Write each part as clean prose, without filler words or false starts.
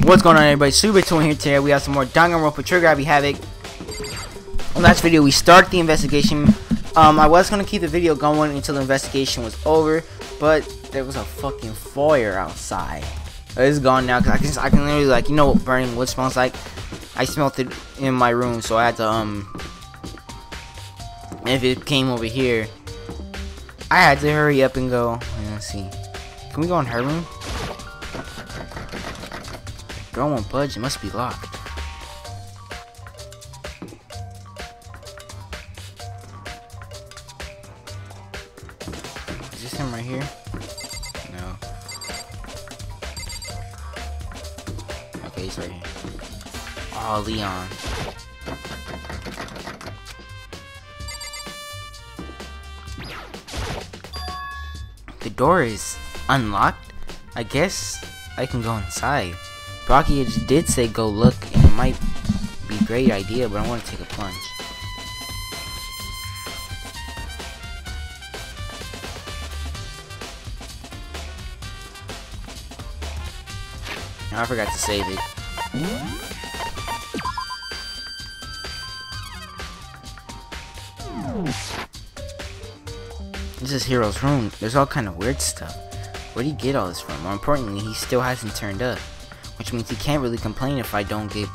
What's going on, everybody? Super2 here today. We have some more Danganronpa Trigger Happy Havoc. In the last video, we started the investigation. I was gonna keep the video going until the investigation was over, but there was a fucking fire outside. It's gone now because I can literally, like, you know what burning wood smells like? I smelled it in my room, so I had to if it came over here, I had to hurry up and go. Let's see. Can we go in her room? Girl won't budge. It must be locked. Is this him right here? No. Okay, he's right here. Oh, Leon. The door is unlocked. I guess I can go inside. Brocky did say go look, and it might be a great idea, but I want to take a plunge. I forgot to save it. This is Hiro's room. There's all kind of weird stuff. Where did he get all this from? More importantly, he still hasn't turned up, which means he can't really complain if I don't get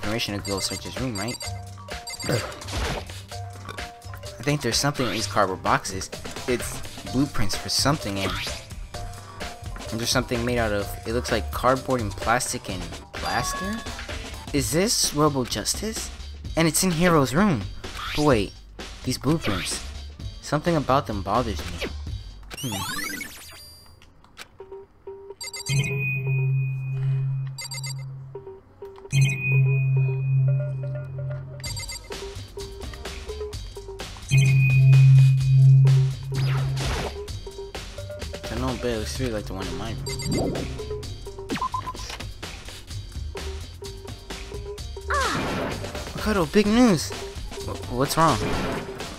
permission to go search his room, right? I think there's something in these cardboard boxes. It's blueprints for something, and there's something made out of, it looks like cardboard and plastic and plaster. Is this Robo Justice? And it's in Hiro's room. But wait, these blueprints, something about them bothers me. I know, but it looks really like the one in my room. Makoto, big news! What's wrong?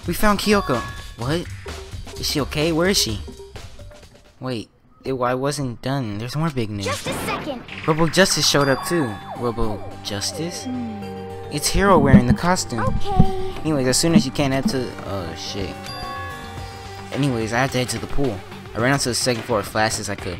We found Kyoko. What? Is she okay? Where is she? Wait, I wasn't done. There's more big news. Just a second. Robo Justice showed up too. Robo Justice? It's Hiro wearing the costume. Okay. Anyways, as soon as you can head to... Oh, shit. Anyways, I have to head to the pool. I ran onto the second floor as fast as I could.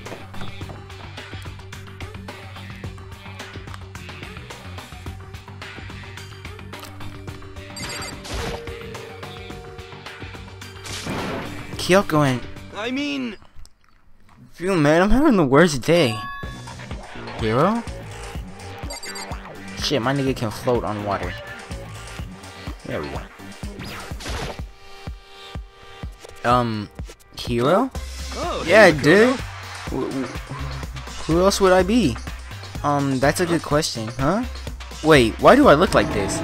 Kyoko and... Phew, man, I'm having the worst day. Hiro? Shit, my nigga can float on water. There we go. Hiro? Oh, yeah, dude. Who else would I be? That's a good question, huh? Wait, why do I look like this?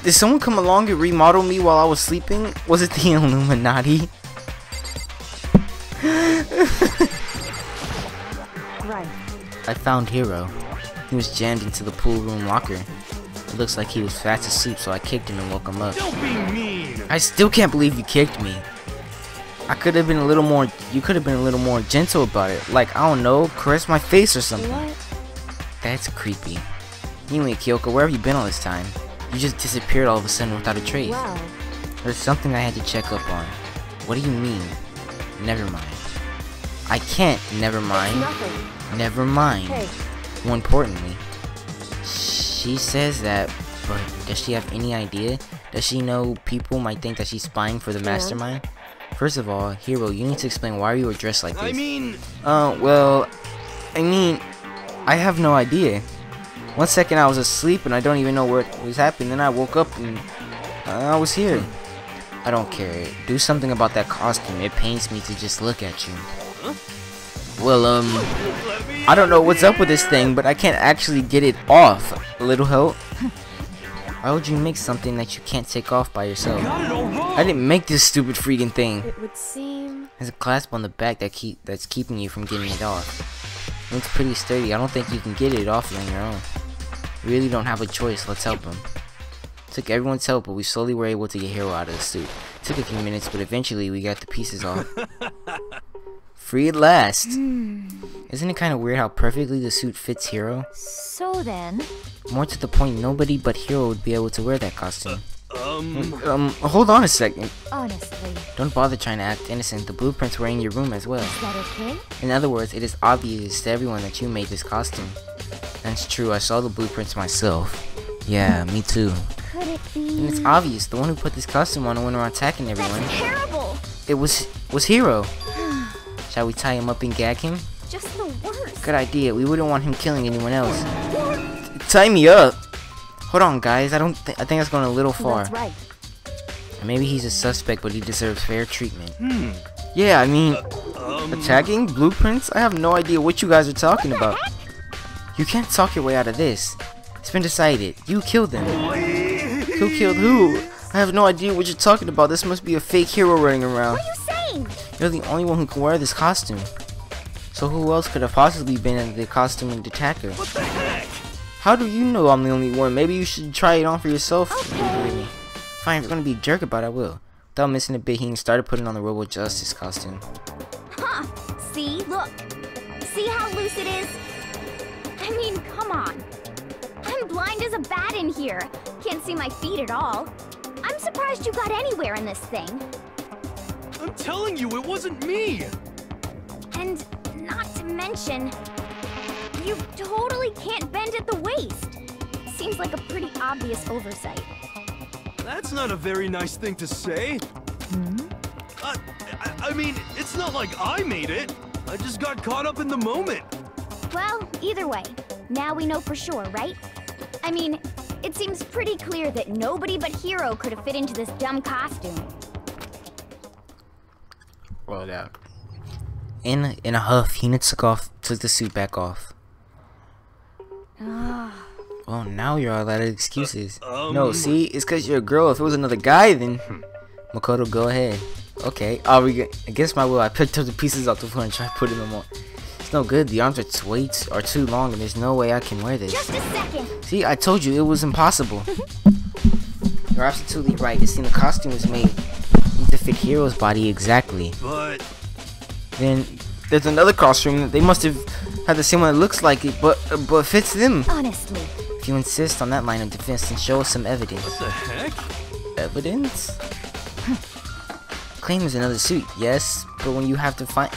Did someone come along and remodel me while I was sleeping? Was it the Illuminati? Right. I found Hiro. He was jammed into the pool room locker. It looks like he was fast asleep, so I kicked him and woke him up. Don't be mean. I still can't believe you kicked me. I could have been a little more. You could have been a little more gentle about it. Like, I don't know, caress my face or something. What? That's creepy. Anyway, Kyoko, where have you been all this time? You just disappeared all of a sudden without a trace. Wow. There's something I had to check up on. What do you mean? Never mind. I can't. Never mind. Nothing. Never mind. Hey. More importantly, she says that, but does she have any idea? Does she know people might think that she's spying for the mastermind? First of all, Hiro, you need to explain why you were dressed like this. Well, I have no idea. One second I was asleep and I don't even know what was happening. Then I woke up and I was here. I don't care. Do something about that costume. It pains me to just look at you. Well, I don't know what's up with this thing, but I can't actually get it off. A little help? Why would you make something that you can't take off by yourself? I didn't make this stupid freaking thing. It would seem. There's a clasp on the back that's keeping you from getting it off. It's pretty sturdy. I don't think you can get it off on your own. We really don't have a choice. Let's help him. Took everyone's help, but we slowly were able to get Hiro out of the suit. Took a few minutes, but eventually we got the pieces off. Free at last. Isn't it kind of weird how perfectly the suit fits Hiro? So then... More to the point, nobody but Hiro would be able to wear that costume. Hold on a second. Honestly. Don't bother trying to act innocent. The blueprints were in your room as well. Is that okay? In other words, it is obvious to everyone that you made this costume. That's true, I saw the blueprints myself. Yeah, me too. Could it be... And it's obvious, the one who put this costume on went around attacking everyone. That's terrible! It was Hiro. Shall we tie him up and gag him? Just the worst. Good idea, we wouldn't want him killing anyone else. Tie me up! Hold on guys, I think that's going a little far. That's right. Maybe he's a suspect, but he deserves fair treatment. Yeah, I mean, attacking blueprints? I have no idea what you guys are talking about. You can't talk your way out of this. It's been decided. You killed them. Who killed who? I have no idea what you're talking about. This must be a fake Hiro running around. What are you saying? You're the only one who can wear this costume. So who else could have possibly been the costume and attacker? What the heck? How do you know I'm the only one? Maybe you should try it on for yourself. Okay. Fine, if you're gonna be a jerk about it, I will. Without missing a bit, he started putting on the Robo Justice costume. Huh. See? Look. See how loose it is? I mean, come on. I'm blind as a bat in here. Can't see my feet at all. I'm surprised you got anywhere in this thing. I'm telling you, it wasn't me! And not to mention, you totally can't bend at the waist. Seems like a pretty obvious oversight. That's not a very nice thing to say. I mean, it's not like I made it. I just got caught up in the moment. Well, either way, now we know for sure, right? I mean, it seems pretty clear that nobody but Hiro could have fit into this dumb costume. Well, yeah. In a huff, Hina took the suit back off. Well, now you're all out of excuses. No, see, it's because you're a girl. If it was another guy, then Makoto, go ahead. Okay, against my will, I picked up the pieces off the floor and tried putting them on. It's no good. The arms are too long, and there's no way I can wear this. Just a second. See, I told you it was impossible. You're absolutely right. It seemed the costume was made to fit Hiro's body exactly. But then there's another costume that they must have had the same one that looks like it, but fits them. Honestly. If you insist on that line of defense, then show us some evidence. what the heck? Evidence? Claim there's another suit, yes, but when you have to find,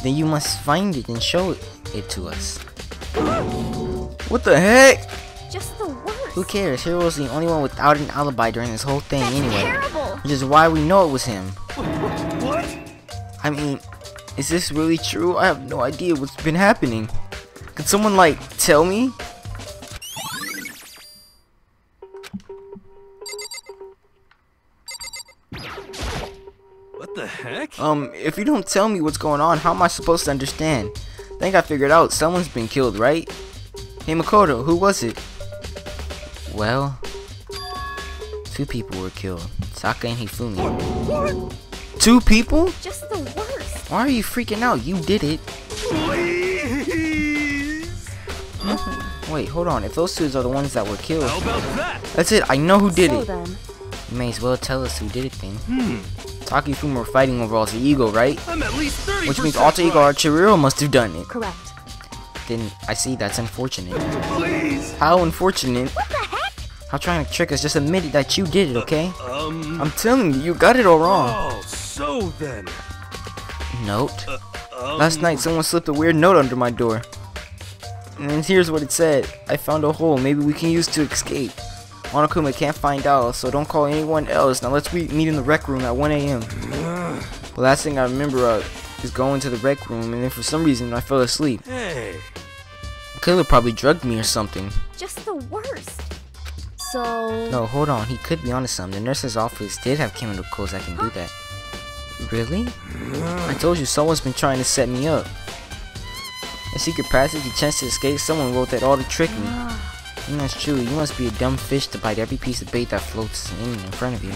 then you must find it and show it to us. What the heck? Just the worst. Who cares? Hiro's the only one without an alibi during this whole thing That's anyway. terrible. Which is why we know it was him. What? I mean, is this really true? I have no idea what's been happening. Could someone, like, tell me? What the heck? If you don't tell me what's going on, how am I supposed to understand? I think I figured out someone's been killed, right? Hey Makoto, who was it? Well, 2 people were killed. Saka and Hifumi. What? 2 people? Just the worst. Why are you freaking out? You did it. Please? Wait, hold on. If those 2 are the ones that were killed, How about that? that's it. I know who did So it. then, You may as well tell us who did it then. Taki Fuma were fighting over alter ego, right? I'm at least 30%. Which means alter ego right. Chihiro must have done it. correct. Then I see that's unfortunate. Please. How unfortunate? What the heck? How trying to trick us? Just admit it that you did it, okay? I'm I'm telling you, you got it all wrong. Oh, so then. Note. Last night someone slipped a weird note under my door. And here's what it said. I found a hole maybe we can use to escape. Monokuma can't find out, so don't call anyone else. Now let's meet in the rec room at 1 AM. The last thing I remember is going to the rec room, and then for some reason I fell asleep. Hey. The killer probably drugged me or something. Just the worst. So... No, hold on. He could be onto something. The nurse's office did have chemicals that can do that. Really? I told you someone's been trying to set me up. A secret passage, a chance to escape. Someone wrote that all to trick me. And that's true. You must be a dumb fish to bite every piece of bait that floats in front of you.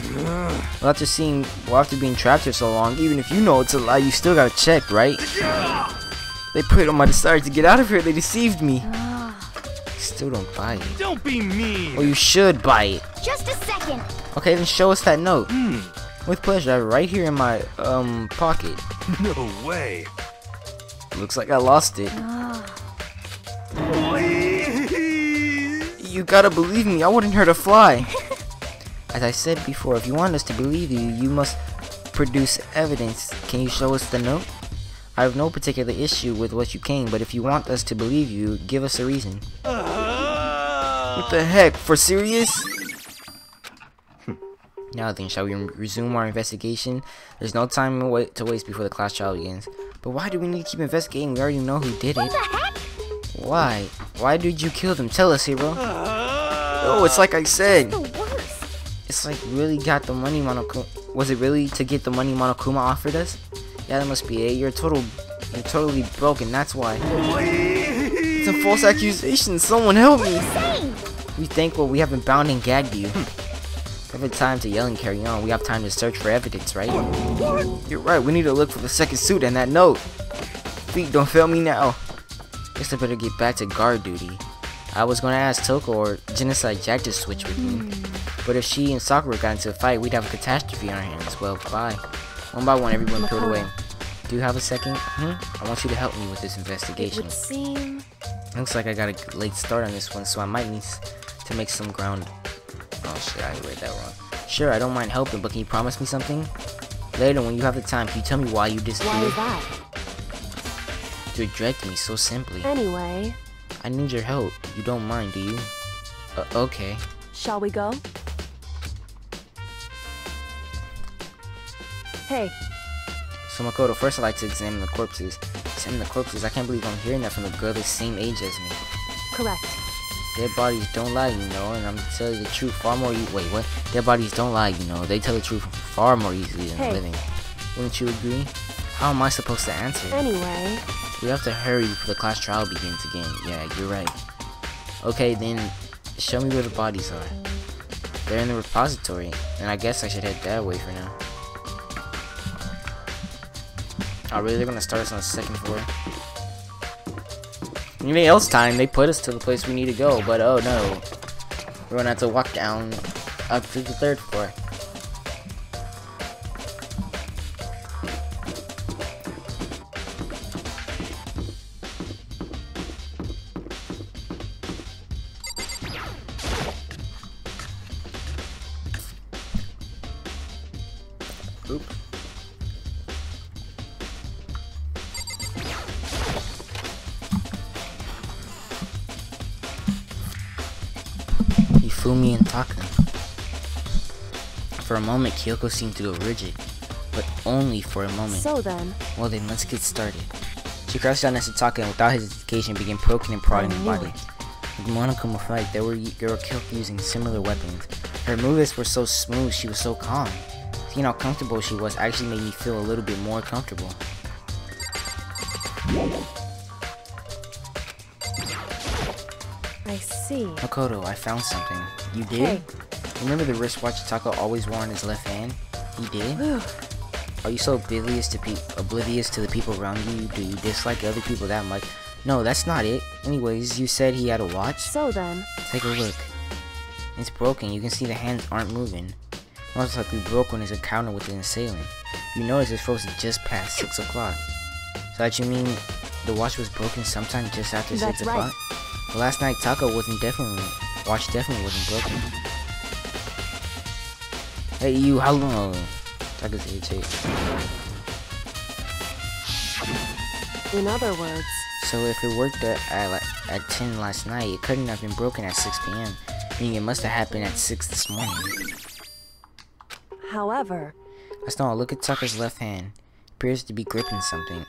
Well, after being trapped here so long, even if you know it's a lie, you still gotta check, right? They preyed on my desire to get out of here. They deceived me. Still don't buy it. Don't be mean. Well, you should buy it. Just a second. Okay, then show us that note. With pleasure. I have it right here in my pocket. No way. Looks like I lost it. Please. You gotta believe me, I wouldn't hurt a fly. As I said before, if you want us to believe you, you must produce evidence. Can you show us the note? I have no particular issue with what you came, but if you want us to believe you, give us a reason. What the heck? For serious? Now then, shall we resume our investigation? There's no time to waste before the class trial begins. But why do we need to keep investigating? We already know who did it. What the heck? Why? Why did you kill them? Tell us, Hiro. Oh, it's like I said. The worst. It's like really got the money Monokuma. Was it really to get the money Monokuma offered us? Yeah, that must be it. You're totally broken. That's why. It's a false accusation. Someone help me. We thankful we haven't bound and gagged you. We have time to yell and carry on. We have time to search for evidence, right? You're right. We need to look for the second suit and that note. Feet, don't fail me now. Guess I better get back to guard duty. I was gonna ask Toko or Genocide Jack to switch with me, but if she and Sakura got into a fight, we'd have a catastrophe on our hands. Well, bye. One by one, everyone peeled away. Do you have a second? I want you to help me with this investigation. It would seem... Looks like I got a late start on this one, so I might need to make some ground. Oh shit, I read that wrong. Sure, I don't mind helping, but can you promise me something? Later, when you have the time, can you tell me why you disappeared? Why is that? You direct me so simply. Anyway, I need your help. You don't mind, do you? Okay. shall we go? Hey. So Makoto, first I'd like to examine the corpses. Examine the corpses? I can't believe I'm hearing that from a girl the same age as me. Correct. Dead bodies don't lie, you know, and I'm telling you the truth far more wait, what? Dead bodies don't lie, you know. They tell the truth far more easily than living. Wouldn't you agree? How am I supposed to answer? Anyway. We have to hurry before the class trial begins again. Yeah, you're right. Okay, then show me where the bodies are. They're in the repository, and I guess I should head that way for now. Oh, really? They're gonna start us on the second floor? Anything else time, they put us to the place we need to go, but oh no. We're gonna have to walk down up to the third floor. Oop. Fumi and Taka. For a moment, Kyoko seemed to go rigid, but only for a moment. So then. Well then, let's get started. She crouched down next to Taka and without hesitation began poking and prodding the body. With Monokuma fight, they were killed using similar weapons. Her movements were so smooth, she was so calm. Seeing how comfortable she was actually made me feel a little bit more comfortable. I see. Makoto, I found something. You did? Hey. Remember the wristwatch Taka always wore on his left hand? He did? Are you so oblivious to the people around you? Do you dislike other people that much? No, that's not it. Anyways, you said he had a watch? So then. Take a look. It's broken. You can see the hands aren't moving. Most likely broke when his encounter with the assailant. You notice it's frozen just past 6 o'clock. So that you mean the watch was broken sometime just after 6 o'clock? Right. Well, last night Taka watch definitely wasn't broken. Hey you, how long? Taka's THH. In other words. So if it worked at 10 last night, it couldn't have been broken at 6 p.m. Meaning it must have happened at 6 this morning. However. Let's not look at Taka's left hand. Appears to be gripping something.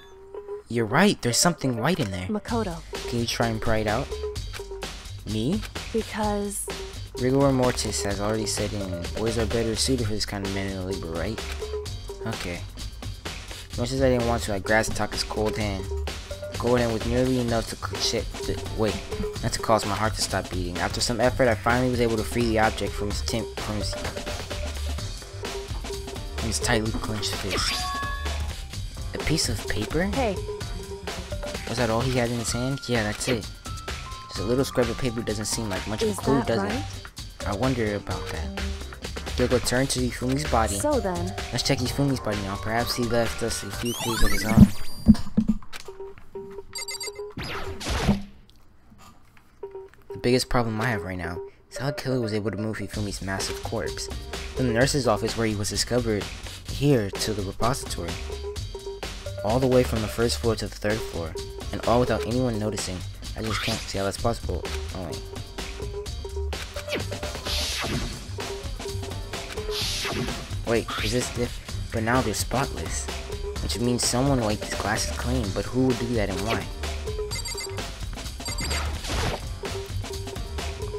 You're right, there's something white in there. Makoto. Can you try and pry it out? Me? Because. Rigor mortis has already set in. Boys are better suited for this kind of manual labor, right? Okay. Much as I didn't want to, I grasped Taka's cold hand. Cold hand with nearly enough to not to cause my heart to stop beating. After some effort, I finally was able to free the object from his tightly clenched fist. A piece of paper? Hey. Was that all he had in his hand? Yeah, that's it. Just a little scrap of paper doesn't seem like much of a clue, does it? I wonder about that. Kyoko turned to Ifumi's body. So then. Let's check Ifumi's body now. Perhaps he left us a few clues of his own. The biggest problem I have right now is how the killer was able to move Hifumi's massive corpse from the nurse's office where he was discovered here to the repository. All the way from the first floor to the third floor, and all without anyone noticing. I just can't see how that's possible. Oh wait. Wait, is this but now they're spotless. Which means someone wiped these glasses clean, but who would do that and why?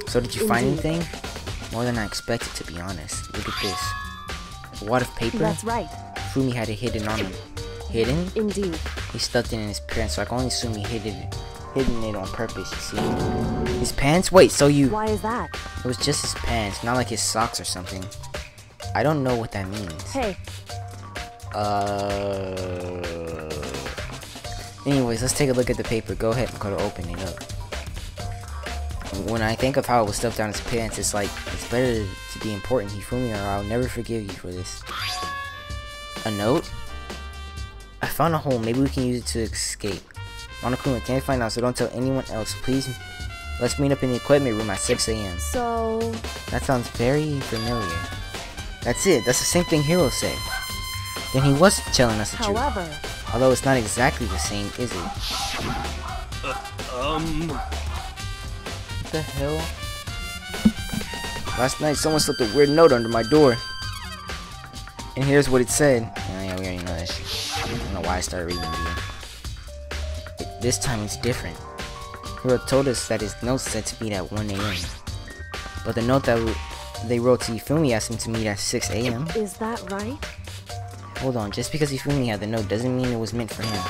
So did you find anything? More than I expected, to be honest. Look at this. A wad of paper? That's right. Fumi had it hidden on him. Hidden? Indeed. He stuffed it in his pants, so I can only assume he hidden it on purpose, you see? His pants? Wait, so you... Why is that? It was just his pants, not like his socks or something. I don't know what that means. Hey. Anyways, let's take a look at the paper. Go ahead, Makoto, open it up. When I think of how it was stuffed down his pants, it's like, it's better to be important, Hifumi, or I'll never forgive you for this. A note? I found a hole. Maybe we can use it to escape. Monokuma, can't find out, so don't tell anyone else. Please, let's meet up in the equipment room at 6 a.m. So... That sounds very familiar. That's it. That's the same thing Hiro said. Then he was telling us the truth. However... Although it's not exactly the same, is it? What the hell? Last night someone slipped a weird note under my door. And here's what it said. Oh yeah, we already know that shit. I don't know why I started reading the video. This time it's different. Hiro told us that his note said to meet at 1 a.m. But the note that they wrote to Hifumi asked him to meet at 6 a.m. Is that right? Hold on, just because Hifumi had the note doesn't mean it was meant for him.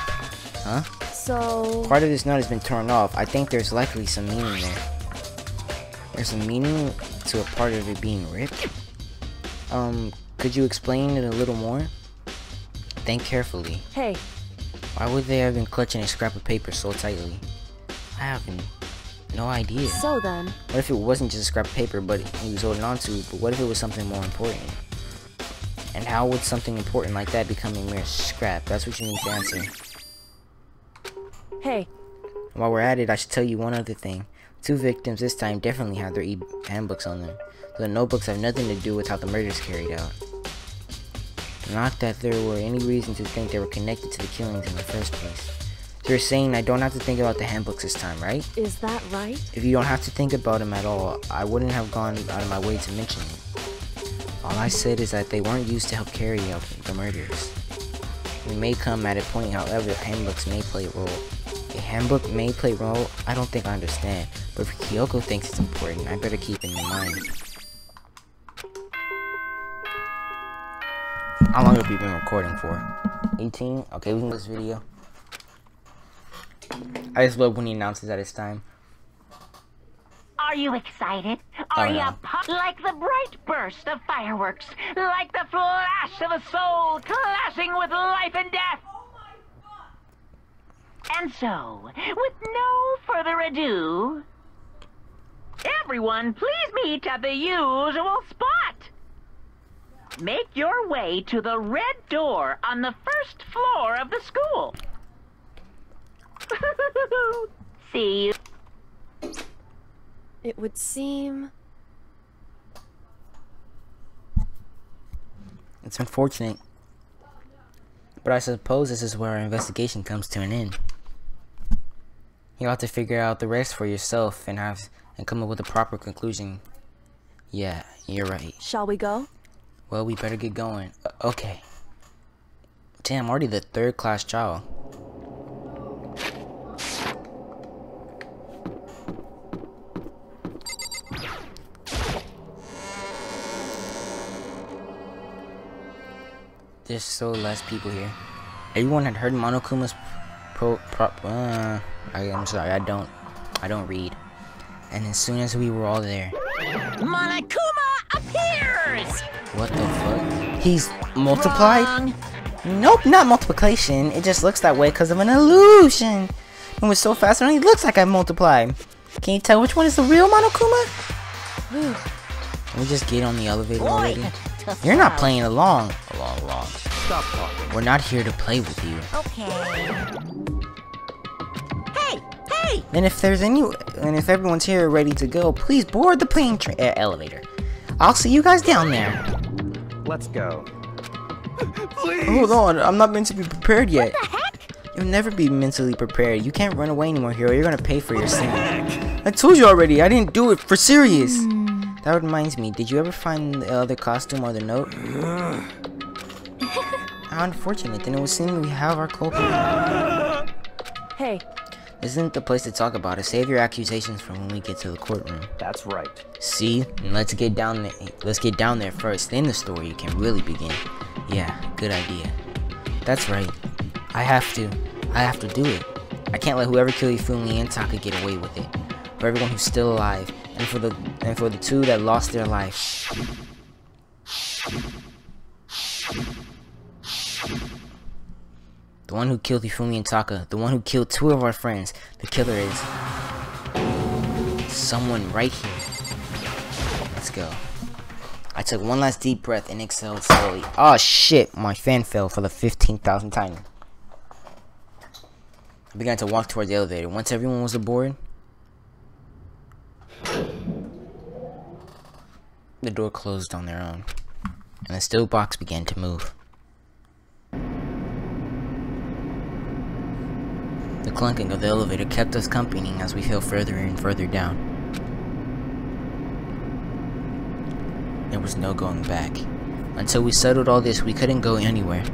Huh? So... Part of this note has been torn off. I think there's likely some meaning there. There's a meaning to a part of it being ripped? Could you explain it a little more? Think carefully. Hey. Why would they have been clutching a scrap of paper so tightly? I have no idea. So then... What if it wasn't just a scrap of paper but he was holding on to, but what if it was something more important? And how would something important like that become a mere scrap? That's what you need to answer. Hey. While we're at it, I should tell you one other thing. 2 victims this time definitely had their handbooks on them. So the notebooks have nothing to do with how the murder is carried out. Not that there were any reason to think they were connected to the killings in the first place. So you're saying I don't have to think about the handbooks this time, right? Is that right? If you don't have to think about them at all, I wouldn't have gone out of my way to mention it. All I said is that they weren't used to help carry out the murders. We may come at a point, however, handbooks may play a role. A handbook may play a role? I don't think I understand. But if Kyoko thinks it's important, I better keep it in mind. How long have we been recording for? 18? Okay, we can do this video. I just love when he announces that it's time. Are you excited? Are you pumped? Like the bright burst of fireworks, like the flash of a soul clashing with life and death. And so, with no further ado, everyone please meet at the usual spot. Make your way to the red door on the first floor of the school. See you. It would seem... It's unfortunate. But I suppose this is where our investigation comes to an end. You'll have to figure out the rest for yourself and come up with a proper conclusion. Yeah, you're right. Shall we go? Well, we better get going. Okay. Damn, I'm already the 3rd class child. There's so less people here. Everyone had heard Monokuma's I'm sorry, I don't read. And as soon as we were all there, Monokuma appears! What the fuck? He's multiplied? Wrong. Nope, not multiplication. It just looks that way because of an illusion. It was so fast, it only looks like I multiplied. Can you tell which one is the real Monokuma? Can we just get on the elevator already? You're not playing along. Stop talking. We're not here to play with you. Okay. Hey! Hey! And if everyone's here ready to go, please board the plane elevator. I'll see you guys down there. Let's go. Please. Hold on, I'm not meant to be prepared yet. What the heck? You'll never be mentally prepared. You can't run away anymore, Hiro. You're gonna pay for your sin. I told you already, I didn't do it for serious. That reminds me, did you ever find the other costume or the note? How unfortunate, then it would seem we have our culprit. Hey, This isn't the place to talk about it. Save your accusations for when we get to the courtroom. That's right. See? And let's get down there. Let's get down there first. Then the story can really begin. Yeah, good idea. That's right. I have to do it. I can't let whoever killed Ifumi and Taka get away with it. For everyone who's still alive, and for the two that lost their life. The one who killed Ifumi and Taka, the one who killed two of our friends. The killer is someone right here. Let's go. I took one last deep breath and exhaled slowly. Oh shit, my fan fell for the 15,000th time. I began to walk towards the elevator. Once everyone was aboard, the door closed on their own, and the steel box began to move. The clunking of the elevator kept us company as we fell further and further down. There was no going back. Until we settled all this, we couldn't go anywhere.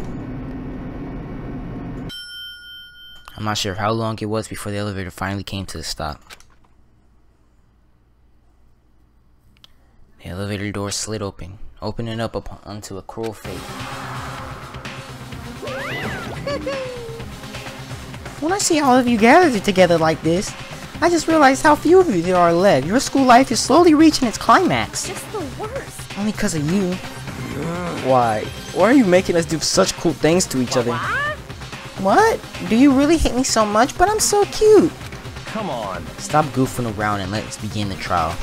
I'm not sure how long it was before the elevator finally came to a stop. The elevator door slid open, opening up onto a cruel fate. When I see all of you gathered together like this, I just realized how few of you there are left. Your school life is slowly reaching its climax. Just the worst. Only because of you. Why? Why are you making us do such cool things to each other? What? Do you really hate me so much? But I'm so cute. Come on. Stop goofing around and let's begin the trial.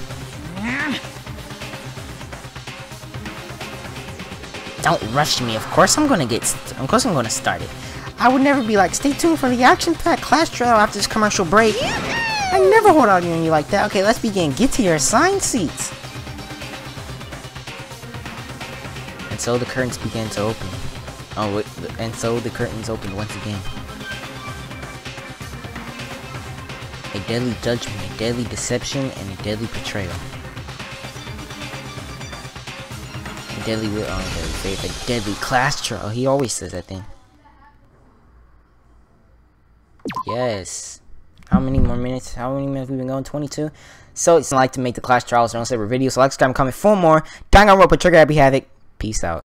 Don't rush me. Of course I'm gonna start it. I would never be like, stay tuned for the action-packed class trial after this commercial break. I never hold out on you like that. Okay, let's begin. Get to your assigned seats. And so the curtains began to open. And so the curtains opened once again. A deadly judgment, a deadly deception, and a deadly betrayal. A deadly faith, a deadly class trial. He always says that thing. Yes. How many more minutes? How many minutes have we been going? 22? So it's like to make the class trials. Don't say video. So like, subscribe, comment for more. Danganronpa, Trigger, Happy Havoc. Peace out.